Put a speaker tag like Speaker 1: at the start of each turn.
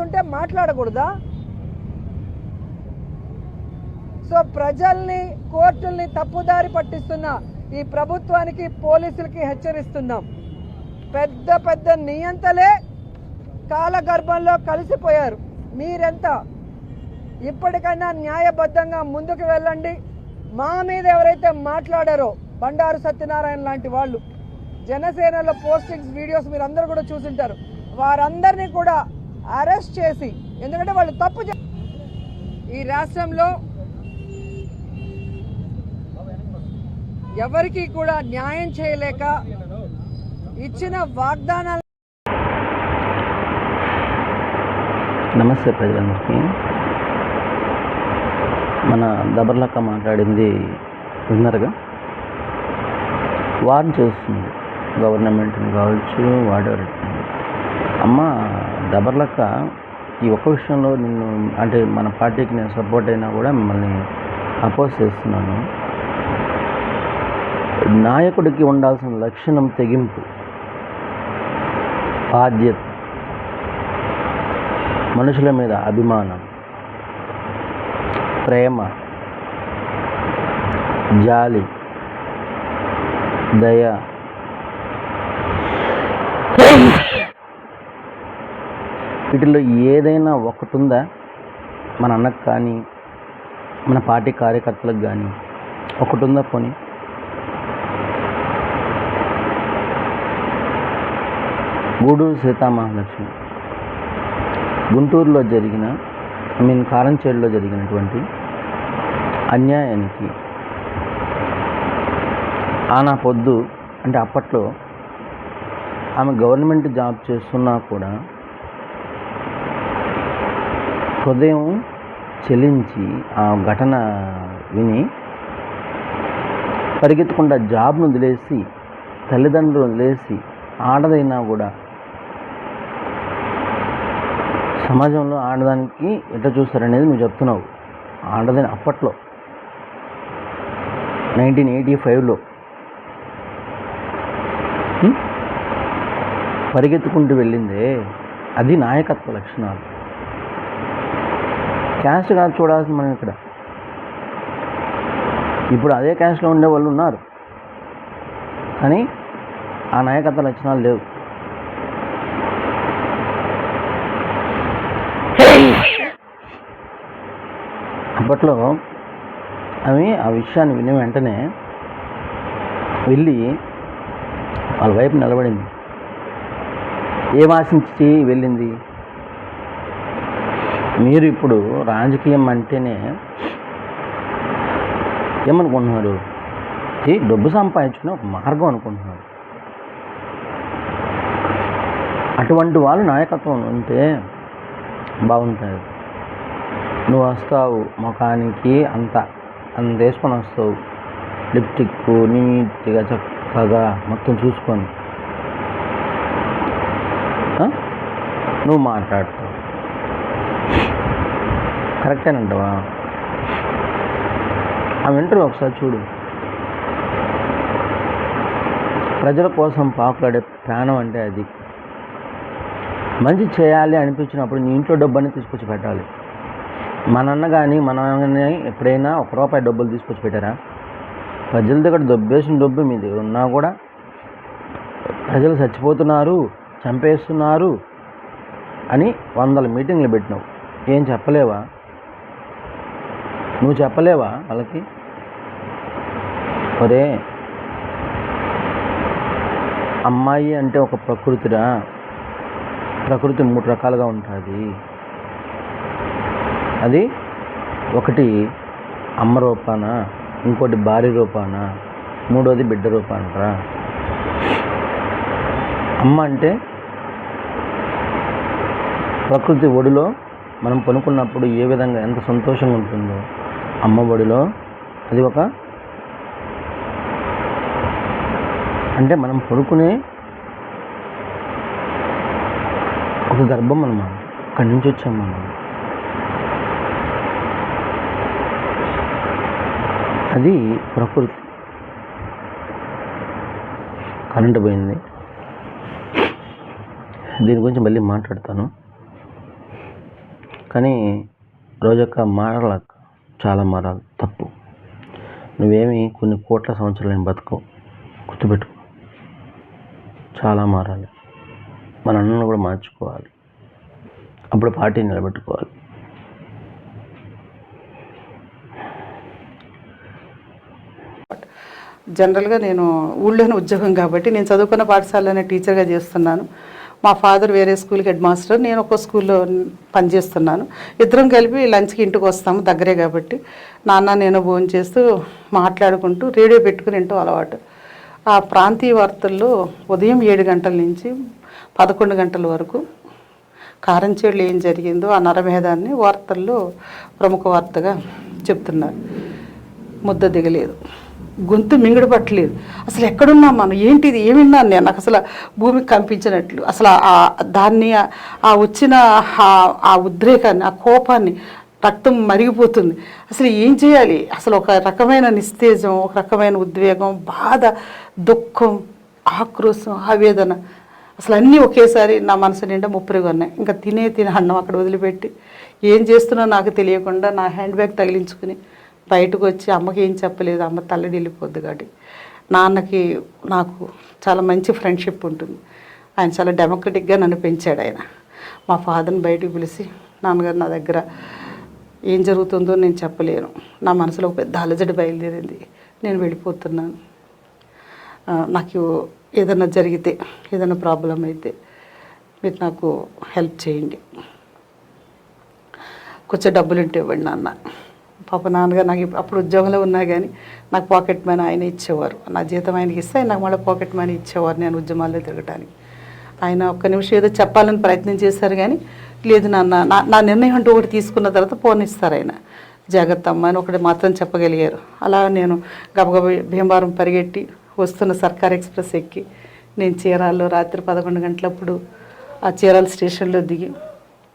Speaker 1: ఉంటే మాట్లాడకూడదా? సో ప్రజల్ని కోర్టుల్ని తప్పుదారి పట్టిస్తున్న ఈ ప్రభుత్వానికి పోలీసులకి హెచ్చరిస్తున్నాం. పెద్ద పెద్ద నియంతలే కాలగర్భంలో కలిసిపోయారు. మీరెంత ఇప్పటికైనా న్యాయబద్ధంగా ముందుకు వెళ్ళండి. మా మీద ఎవరైతే మాట్లాడారో బండారు సత్యనారాయణ లాంటి వాళ్ళు, జనసేనలో పోస్టింగ్స్ వీడియోస్ మీరు అందరూ కూడా చూసింటారు, వారందరినీ కూడా అరెస్ట్ చేసి, ఎందుకంటే వాళ్ళు తప్పు ఈ రాష్ట్రంలో ఎవరికి కూడా న్యాయం చేయలేక ఇచ్చిన వాగ్దానాలు.
Speaker 2: నమస్తే ప్రజలందరికీ. మన దబర్లక్క మాట్లాడింది విన్నర్గా వార్న్ చేస్తుంది గవర్నమెంట్ని కావచ్చు, వాడెవర్. అమ్మ దబర్లక్క, ఈ ఒక్క విషయంలో నిన్ను అంటే మన పార్టీకి నేను సపోర్ట్ అయినా కూడా మిమ్మల్ని అపోజ్ చేస్తున్నాను. నాయకుడికి ఉండాల్సిన లక్షణం తెగింపు, బాధ్యత, మనుషుల మీద అభిమానం, ప్రేమ, జాలి, దయ, వీటిలో ఏదైనా ఒకటి ఉందా? మన అన్నకు కానీ మన పార్టీ కార్యకర్తలకు కానీ ఒకటి ఉందా? పోనీ గూడూరు సీతామహాలక్ష్మి గుంటూరులో జరిగిన కారంచేడులో జరిగినటువంటి అన్యాయానికి ఆనా పొద్దు, అంటే అప్పట్లో ఆమె గవర్నమెంట్ జాబ్ చేస్తున్నా కూడా హృదయం చెలించి ఆ ఘటన విని పరిగెత్తకుండా జాబ్ను వదిలేసి, తల్లిదండ్రులు వదిలేసి, ఆడదైనా కూడా సమాజంలో ఆడదానికి ఎట్లా చూస్తారనేది నువ్వు చెప్తున్నావు. ఆడదని అప్పట్లో 1985లో పరిగెత్తుకుంటూ వెళ్ళిందే, అది నాయకత్వ లక్షణాలు. క్యాస్ట్ కాదు చూడాల్సింది మనం ఇక్కడ. ఇప్పుడు అదే క్యాస్ట్లో ఉండే వాళ్ళు ఉన్నారు, కానీ ఆ నాయకత్వ లక్షణాలు లేవు. అప్పట్లో ఆమె ఆ విషయాన్ని విని వెంటనే వెళ్ళి వాళ్ళ వైపు నిలబడింది. ఏం ఆశించి వెళ్ళింది? మీరు ఇప్పుడు రాజకీయం అంటేనే ఏమనుకుంటున్నారు? డబ్బు సంపాదించుకునే ఒక మార్గం అనుకుంటున్నారు. అటువంటి వాళ్ళు నాయకత్వం ఉంటే బాగుంటుంది. నువ్వు వస్తావు ముఖానికి అంత వేసుకొని వస్తావు, లిప్స్టిక్ నీట్గా చక్కగా మొత్తం చూసుకొని నువ్వు మాట్లాడతావు. కరెక్టేనంటావా? ఆ ఇంటర్వ్యూ ఒకసారి చూడు. ప్రజల కోసం పాకులాడే ప్రాణం అంటే అది. మంచి చేయాలి అనిపించినప్పుడు నీ ఇంట్లో డబ్బుని తీసుకొచ్చి పెట్టాలి. మన అన్న కానీ మన ఎప్పుడైనా ₹1 డబ్బులు తీసుకొచ్చి పెట్టారా? ప్రజల దగ్గర దొబ్బేసిన డబ్బు మీ దగ్గర ఉన్నా కూడా ప్రజలు చచ్చిపోతున్నారు, చంపేస్తున్నారు అని 100 మీటింగ్లు పెట్టినావు. ఏం చెప్పలేవా? నువ్వు చెప్పలేవా వాళ్ళకి? ఒరే, అమ్మాయి అంటే ఒక ప్రకృతిరా. ప్రకృతి 3 రకాలుగా ఉంటుంది. అది ఒకటి అమ్మ రూపాన, ఇంకోటి భార్య రూపాన, మూడోది బిడ్డ రూపానరా. అమ్మ అంటే ప్రకృతి ఒడిలో మనం పనుకున్నప్పుడు ఏ విధంగా ఎంత సంతోషంగా ఉంటుందో, అమ్మ ఒడిలో అది ఒక, అంటే మనం పడుకునే ఒక గర్భం అన్నమాట. అక్కడి నుంచి వచ్చాం మనం. అది ప్రకృతి. కరెంటు పోయింది, దీని గురించి మళ్ళీ మాట్లాడతాను. కానీ రోజక్క మారాల, చాలా మారాలి. తప్పు. నువ్వేమి కొన్ని కోట్ల సంవత్సరాలు ఏం బతుకవు, గుర్తుపెట్టుకో. చాలా మారాలి. మన అన్నను కూడా మార్చుకోవాలి. అప్పుడు పార్టీ నిలబెట్టుకోవాలి.
Speaker 3: జనరల్గా నేను ఊళ్ళోనే ఉద్యోగం కాబట్టి నేను చదువుకున్న పాఠశాలలోనే టీచర్గా చేస్తున్నాను. మా ఫాదర్ వేరే స్కూల్కి హెడ్ మాస్టర్, నేను ఒక స్కూల్లో పనిచేస్తున్నాను. ఇద్దరం కలిపి లంచ్కి ఇంటికి వస్తాము, దగ్గరే కాబట్టి. నాన్న నేను భోజనం చేస్తూ మాట్లాడుకుంటూ రేడియో పెట్టుకుని వింటూ అలవాటు. ఆ ప్రాంతీయ వార్తల్లో ఉదయం 7 గంటల నుంచి 11 గంటల వరకు కారంచేడులో ఏం జరిగిందో ఆ నరమేధాన్ని వార్తల్లో ప్రముఖ వార్తగా చెప్తున్నారు. ముద్ద దిగలేదు, గొంతు మింగుడు పట్టలేదు. అసలు ఎక్కడున్నాం మనం, ఏంటిది, ఏమిన్నాను నేను, నాకు అసలు భూమికి కంపించినట్లు. అసలు దాన్ని ఆ వచ్చిన ఆ ఉద్రేకాన్ని, ఆ కోపాన్ని, రక్తం మరిగిపోతుంది. అసలు ఏం చేయాలి, అసలు ఒక రకమైన నిస్తేజం, ఒక రకమైన ఉద్వేగం, బాధ, దుఃఖం, ఆక్రోశం, ఆవేదన, అసలు అన్నీ ఒకేసారి నా మనసు నిండా ముప్పురుగా ఉన్నాయి. ఇంకా తినే అన్నం అక్కడ వదిలిపెట్టి ఏం చేస్తున్నా నాకు తెలియకుండా నా హ్యాండ్ బ్యాగ్ తగిలించుకుని బయటకు వచ్చి అమ్మకి ఏం చెప్పలేదు. అమ్మ తల్లడిల్లిపోద్ది కాబట్టి. నాన్నకి నాకు చాలా మంచి ఫ్రెండ్షిప్ ఉంటుంది. ఆయన చాలా డెమోక్రటిక్గా నన్ను పెంచాడు ఆయన. మా ఫాదర్ని బయటకు పిలిచి, నాన్నగారు నా దగ్గర ఏం జరుగుతుందో నేను చెప్పలేను, నా మనసులో ఒక పెద్ద అలజడి బయలుదేరింది, నేను వెళ్ళిపోతున్నాను, నాకు ఏదైనా జరిగితే, ఏదైనా ప్రాబ్లం అయితే మీరు నాకు హెల్ప్ చేయండి, కొంచెం డబ్బులు ఉంటే ఇవ్వండి నాన్న. పాప నాన్నగారు నాకు అప్పుడు ఉద్యోగంలో ఉన్నా కానీ నాకు పాకెట్ మనీ ఆయన ఇచ్చేవారు. నా జీతం ఆయనకి ఇస్తే ఆయన నాకు మళ్ళీ పాకెట్ మనీ ఇచ్చేవారు నేను ఉద్యమాల్లో తిరగటానికి. ఆయన ఒక్క నిమిషం ఏదో చెప్పాలని ప్రయత్నం చేశారు కానీ, లేదు నాన్న, నా నిర్ణయం అంటూ ఒకటి తీసుకున్న తర్వాత ఫోన్ ఇస్తారు ఆయన, జాగ్రత్త అమ్మ అని ఒకటి మాత్రం చెప్పగలిగారు. అలా నేను గబగబ భీమవరం పరిగెట్టి వస్తున్న సర్కార్ ఎక్స్ప్రెస్ ఎక్కి నేను చీరాల్లో రాత్రి 11 గంటలప్పుడు ఆ చీరాల స్టేషన్లో దిగి